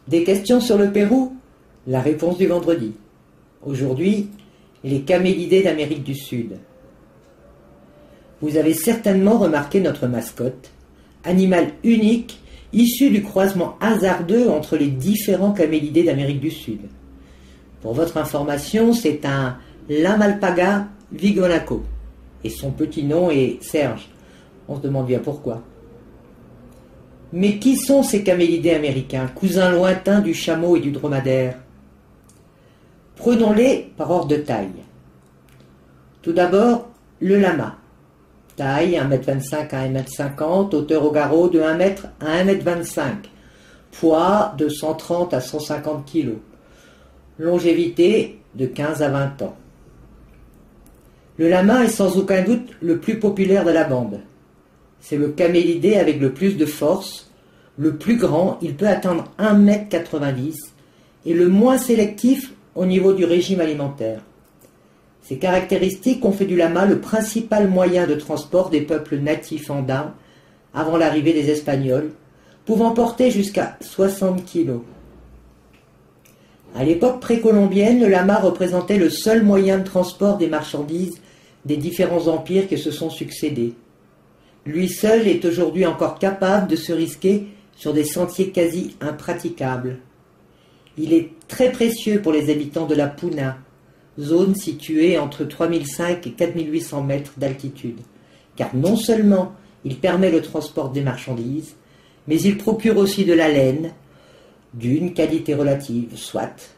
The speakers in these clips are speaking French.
Des questions sur le Pérou? La réponse du vendredi. Aujourd'hui, les camélidés d'Amérique du Sud. Vous avez certainement remarqué notre mascotte, animal unique issu du croisement hasardeux entre les différents camélidés d'Amérique du Sud. Pour votre information, c'est un lama alpaga vigonaco et son petit nom est Serge. On se demande bien pourquoi. Mais qui sont ces camélidés américains, cousins lointains du chameau et du dromadaire? Prenons-les par ordre de taille. Tout d'abord, le lama. Taille 1,25 m à 1,50 m, hauteur au garrot de 1 m à 1,25 m, poids de 130 à 150 kg, longévité de 15 à 20 ans. Le lama est sans aucun doute le plus populaire de la bande. C'est le camélidé avec le plus de force, le plus grand, il peut atteindre 1,90 m, et le moins sélectif au niveau du régime alimentaire. Ces caractéristiques ont fait du lama le principal moyen de transport des peuples natifs andins avant l'arrivée des Espagnols, pouvant porter jusqu'à 60 kg. À l'époque précolombienne, le lama représentait le seul moyen de transport des marchandises des différents empires qui se sont succédés. Lui seul est aujourd'hui encore capable de se risquer sur des sentiers quasi impraticables. Il est très précieux pour les habitants de la Puna, zone située entre 3005 et 4800 mètres d'altitude, car non seulement il permet le transport des marchandises, mais il procure aussi de la laine, d'une qualité relative, soit,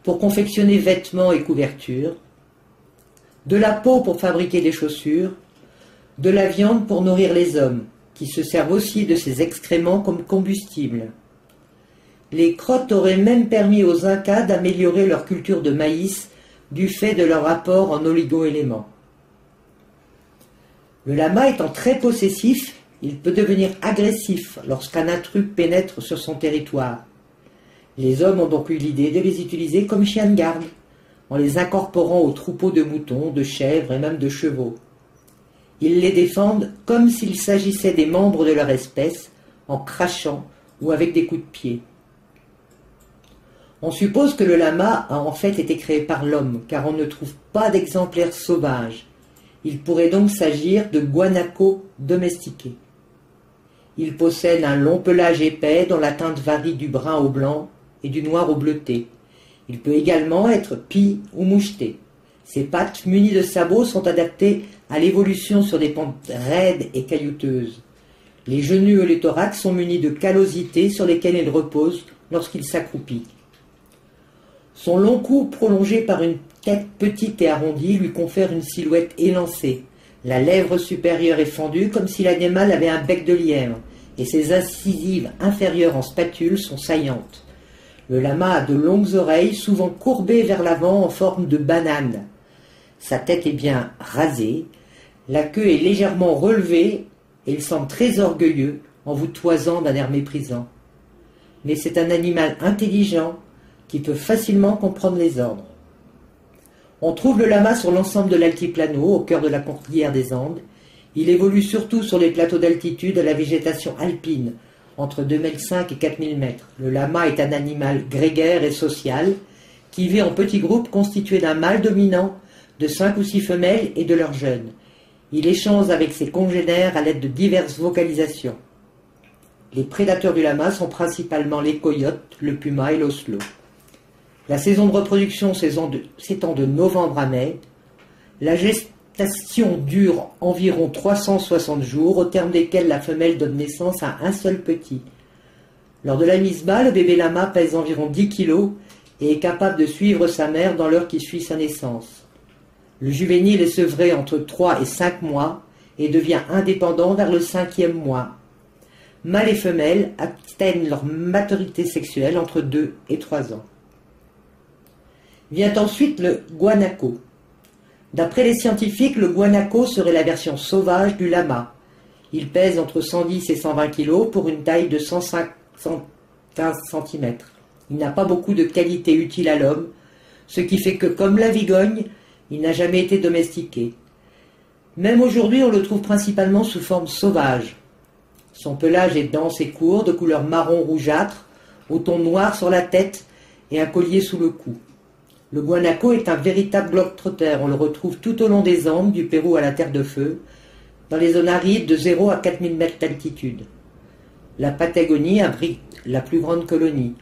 pour confectionner vêtements et couvertures, de la peau pour fabriquer des chaussures, de la viande pour nourrir les hommes, qui se servent aussi de ces excréments comme combustible. Les crottes auraient même permis aux Incas d'améliorer leur culture de maïs du fait de leur apport en oligo-éléments. Le lama étant très possessif, il peut devenir agressif lorsqu'un intrus pénètre sur son territoire. Les hommes ont donc eu l'idée de les utiliser comme chiens de garde, en les incorporant aux troupeaux de moutons, de chèvres et même de chevaux. Ils les défendent comme s'il s'agissait des membres de leur espèce, en crachant ou avec des coups de pied. On suppose que le lama a en fait été créé par l'homme, car on ne trouve pas d'exemplaires sauvages. Il pourrait donc s'agir de guanacos domestiqués. Il possède un long pelage épais dont la teinte varie du brun au blanc et du noir au bleuté. Il peut également être pie ou moucheté. Ses pattes munies de sabots sont adaptées à l'évolution sur des pentes raides et caillouteuses. Les genoux et le thorax sont munis de callosités sur lesquelles il repose lorsqu'il s'accroupit. Son long cou prolongé par une tête petite et arrondie lui confère une silhouette élancée. La lèvre supérieure est fendue comme si l'animal avait un bec de lièvre, et ses incisives inférieures en spatule sont saillantes. Le lama a de longues oreilles, souvent courbées vers l'avant en forme de banane. Sa tête est bien rasée, la queue est légèrement relevée, et il semble très orgueilleux en vous toisant d'un air méprisant. Mais c'est un animal intelligent qui peut facilement comprendre les ordres. On trouve le lama sur l'ensemble de l'altiplano, au cœur de la cordillère des Andes. Il évolue surtout sur les plateaux d'altitude à la végétation alpine, entre 2005 et 4000 mètres. Le lama est un animal grégaire et social, qui vit en petits groupes constitués d'un mâle dominant, de 5 ou 6 femelles et de leurs jeunes. Il échange avec ses congénères à l'aide de diverses vocalisations. Les prédateurs du lama sont principalement les coyotes, le puma et l'oslo. La saison de reproduction s'étend de novembre à mai. La gestation dure environ 360 jours, au terme desquels la femelle donne naissance à un seul petit. Lors de la mise bas, le bébé lama pèse environ 10 kg et est capable de suivre sa mère dans l'heure qui suit sa naissance. Le juvénile est sevré entre 3 et 5 mois et devient indépendant vers le 5e mois. Mâles et femelles atteignent leur maturité sexuelle entre 2 et 3 ans. Vient ensuite le guanaco. D'après les scientifiques, le guanaco serait la version sauvage du lama. Il pèse entre 110 et 120 kg pour une taille de 115 cm. Il n'a pas beaucoup de qualités utiles à l'homme, ce qui fait que, comme la vigogne, il n'a jamais été domestiqué. Même aujourd'hui, on le trouve principalement sous forme sauvage. Son pelage est dense et court, de couleur marron rougeâtre, au ton noir sur la tête et un collier sous le cou. Le guanaco est un véritable globe-trotter. On le retrouve tout au long des Andes, du Pérou à la Terre de Feu, dans les zones arides de 0 à 4000 mètres d'altitude. La Patagonie abrite la plus grande colonie.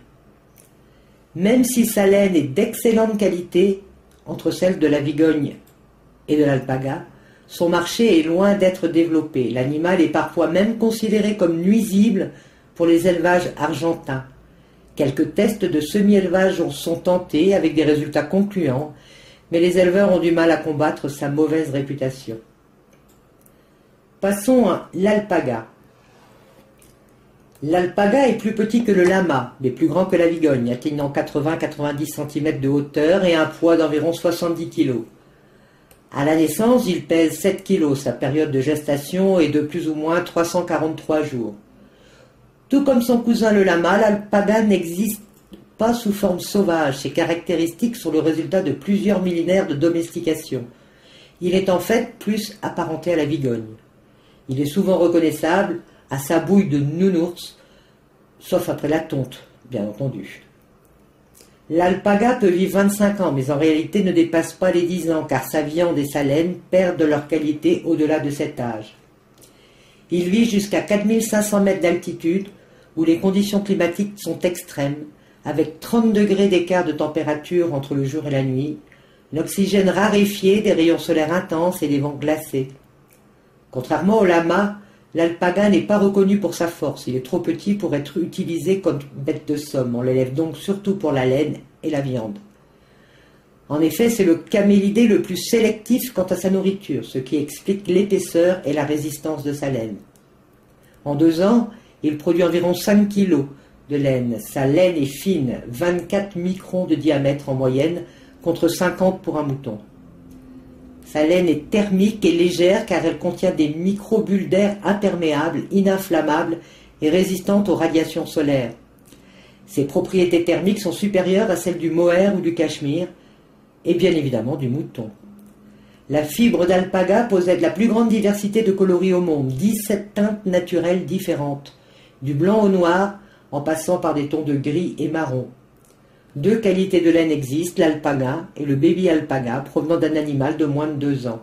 Même si sa laine est d'excellente qualité, entre celle de la Vigogne et de l'alpaga, son marché est loin d'être développé. L'animal est parfois même considéré comme nuisible pour les élevages argentins. Quelques tests de semi-élevage sont tentés avec des résultats concluants, mais les éleveurs ont du mal à combattre sa mauvaise réputation. Passons à l'alpaga. L'alpaga est plus petit que le lama, mais plus grand que la vigogne, atteignant 80-90 cm de hauteur et un poids d'environ 70 kg. À la naissance, il pèse 7 kg. Sa période de gestation est de plus ou moins 343 jours. Tout comme son cousin le lama, l'alpaga n'existe pas sous forme sauvage. Ses caractéristiques sont le résultat de plusieurs millénaires de domestication. Il est en fait plus apparenté à la vigogne. Il est souvent reconnaissable à sa bouille de nounours, sauf après la tonte, bien entendu. L'alpaga peut vivre 25 ans, mais en réalité ne dépasse pas les 10 ans, car sa viande et sa laine perdent de leur qualité au-delà de cet âge. Il vit jusqu'à 4500 mètres d'altitude, où les conditions climatiques sont extrêmes, avec 30 degrés d'écart de température entre le jour et la nuit, l'oxygène raréfié, des rayons solaires intenses et des vents glacés. Contrairement au lama, l'alpaga n'est pas reconnu pour sa force. Il est trop petit pour être utilisé comme bête de somme. On l'élève donc surtout pour la laine et la viande. En effet, c'est le camélidé le plus sélectif quant à sa nourriture, ce qui explique l'épaisseur et la résistance de sa laine. En 2 ans, il produit environ 5 kg de laine. Sa laine est fine, 24 microns de diamètre en moyenne, contre 50 pour un mouton. Sa laine est thermique et légère car elle contient des microbules d'air imperméables, ininflammables et résistantes aux radiations solaires. Ses propriétés thermiques sont supérieures à celles du mohair ou du cachemire, et bien évidemment du mouton. La fibre d'alpaga possède la plus grande diversité de coloris au monde, 17 teintes naturelles différentes, du blanc au noir en passant par des tons de gris et marron. 2 qualités de laine existent, l'alpaga et le baby alpaga, provenant d'un animal de moins de 2 ans.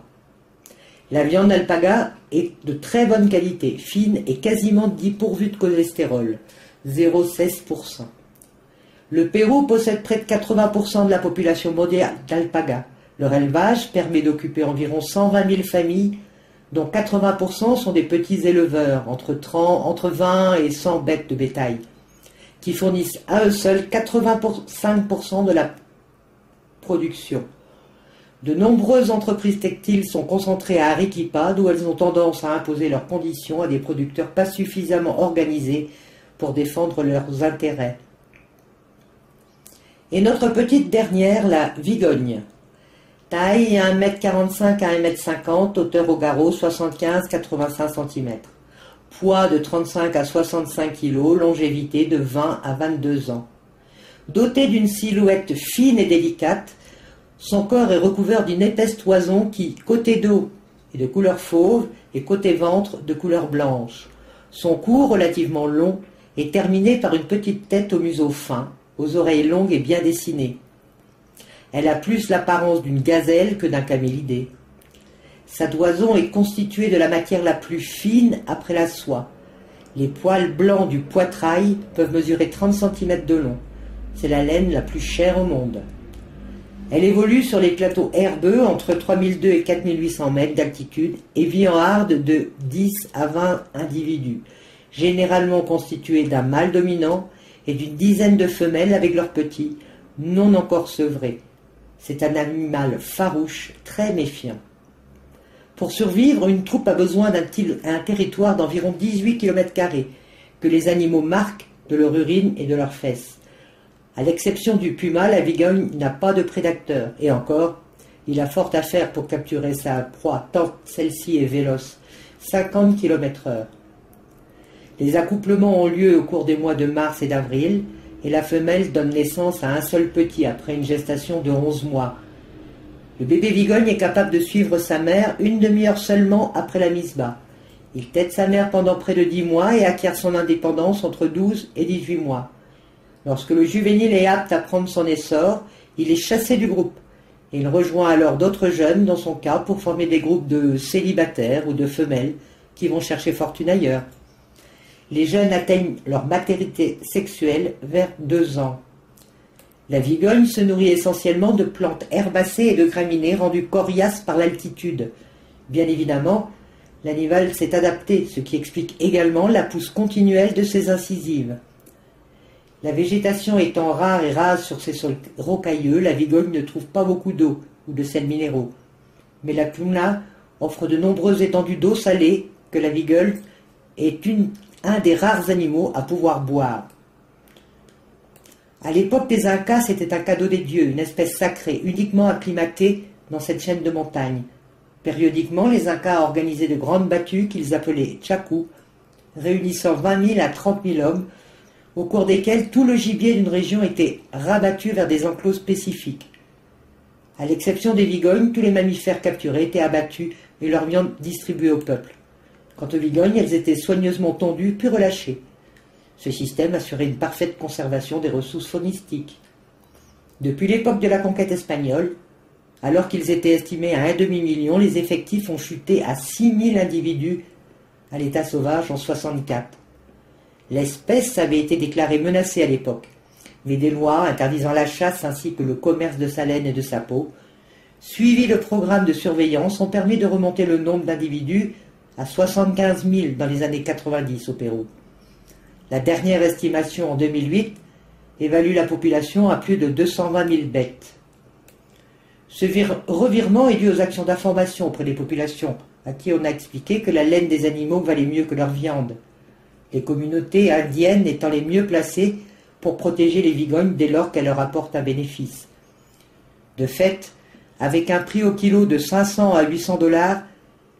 La viande d'alpaga est de très bonne qualité, fine et quasiment dépourvue de cholestérol, 0,16%. Le Pérou possède près de 80% de la population mondiale d'alpaga. Leur élevage permet d'occuper environ 120 000 familles, dont 80% sont des petits éleveurs, entre 20 et 100 bêtes de bétail, qui fournissent à eux seuls 85% de la production. De nombreuses entreprises textiles sont concentrées à Arequipa, d'où elles ont tendance à imposer leurs conditions à des producteurs pas suffisamment organisés pour défendre leurs intérêts. Et notre petite dernière, la vigogne. Taille 1,45 m à 1,50 m, hauteur au garrot 75-85 cm. Poids de 35 à 65 kg, longévité de 20 à 22 ans. Doté d'une silhouette fine et délicate, son corps est recouvert d'une épaisse toison qui, côté dos, est de couleur fauve et côté ventre de couleur blanche. Son cou, relativement long, est terminé par une petite tête au museau fin, aux oreilles longues et bien dessinées. Elle a plus l'apparence d'une gazelle que d'un camélidé. Sa toison est constituée de la matière la plus fine après la soie. Les poils blancs du poitrail peuvent mesurer 30 cm de long. C'est la laine la plus chère au monde. Elle évolue sur les plateaux herbeux entre 3002 et 4800 mètres d'altitude et vit en harde de 10 à 20 individus, généralement constitués d'un mâle dominant et d'une dizaine de femelles avec leurs petits, non encore sevrés. C'est un animal farouche, très méfiant. Pour survivre, une troupe a besoin d'un territoire d'environ 18 km², que les animaux marquent de leur urine et de leurs fesses. À l'exception du puma, la vigogne n'a pas de prédateur, et encore, il a fort à faire pour capturer sa proie, tant celle-ci est véloce, 50 km/h. Les accouplements ont lieu au cours des mois de mars et d'avril, et la femelle donne naissance à un seul petit après une gestation de 11 mois. Le bébé vigogne est capable de suivre sa mère une demi-heure seulement après la mise bas. Il tète sa mère pendant près de 10 mois et acquiert son indépendance entre 12 et 18 mois. Lorsque le juvénile est apte à prendre son essor, il est chassé du groupe. Et il rejoint alors d'autres jeunes, dans son cas, pour former des groupes de célibataires ou de femelles qui vont chercher fortune ailleurs. Les jeunes atteignent leur maturité sexuelle vers 2 ans. La vigogne se nourrit essentiellement de plantes herbacées et de graminées rendues coriaces par l'altitude. Bien évidemment, l'animal s'est adapté, ce qui explique également la pousse continuelle de ses incisives. La végétation étant rare et rase sur ces sols rocailleux, la vigogne ne trouve pas beaucoup d'eau ou de sels minéraux. Mais la Puna offre de nombreuses étendues d'eau salée que la vigogne est un des rares animaux à pouvoir boire. À l'époque des Incas, c'était un cadeau des dieux, une espèce sacrée, uniquement acclimatée dans cette chaîne de montagnes. Périodiquement, les Incas organisaient de grandes battues qu'ils appelaient tchakou, réunissant 20 000 à 30 000 hommes, au cours desquels tout le gibier d'une région était rabattu vers des enclos spécifiques. À l'exception des vigognes, tous les mammifères capturés étaient abattus et leur viande distribuée au peuple. Quant aux vigognes, elles étaient soigneusement tondues puis relâchées. Ce système assurait une parfaite conservation des ressources faunistiques. Depuis l'époque de la conquête espagnole, alors qu'ils étaient estimés à 1,5 million, les effectifs ont chuté à 6 000 individus à l'état sauvage en 1964. L'espèce avait été déclarée menacée à l'époque, mais des lois interdisant la chasse ainsi que le commerce de sa laine et de sa peau, suivi le programme de surveillance, ont permis de remonter le nombre d'individus à 75 000 dans les années 90 au Pérou. La dernière estimation en 2008 évalue la population à plus de 220 000 bêtes. Ce revirement est dû aux actions d'information auprès des populations, à qui on a expliqué que la laine des animaux valait mieux que leur viande. Les communautés indiennes étant les mieux placées pour protéger les vigognes dès lors qu'elles leur apportent un bénéfice. De fait, avec un prix au kilo de 500 à 800 $,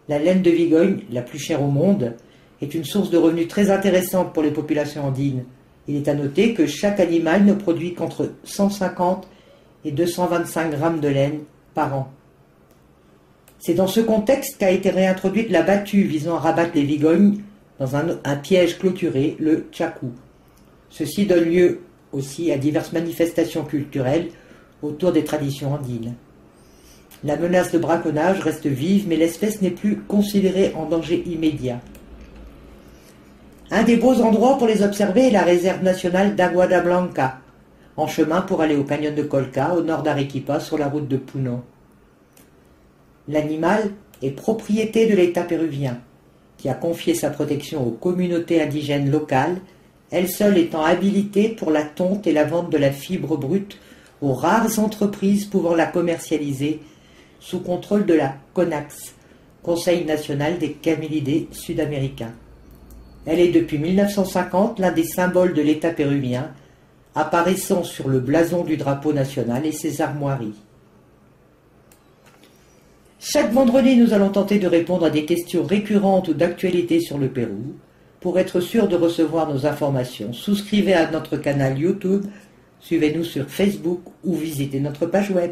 la laine de vigogne, la plus chère au monde, est une source de revenus très intéressante pour les populations andines. Il est à noter que chaque animal ne produit qu'entre 150 et 225 grammes de laine par an. C'est dans ce contexte qu'a été réintroduite la battue visant à rabattre les vigognes dans un piège clôturé, le tchakou. Ceci donne lieu aussi à diverses manifestations culturelles autour des traditions andines. La menace de braconnage reste vive, mais l'espèce n'est plus considérée en danger immédiat. Un des beaux endroits pour les observer est la réserve nationale d'Aguada Blanca, en chemin pour aller au canyon de Colca, au nord d'Arequipa, sur la route de Puno. L'animal est propriété de l'État péruvien, qui a confié sa protection aux communautés indigènes locales, elles seules étant habilitées pour la tonte et la vente de la fibre brute aux rares entreprises pouvant la commercialiser sous contrôle de la CONAX, Conseil national des camélidés sud-américains. Elle est depuis 1950 l'un des symboles de l'État péruvien, apparaissant sur le blason du drapeau national et ses armoiries. Chaque vendredi, nous allons tenter de répondre à des questions récurrentes ou d'actualité sur le Pérou. Pour être sûr de recevoir nos informations, souscrivez à notre canal YouTube, suivez-nous sur Facebook ou visitez notre page web.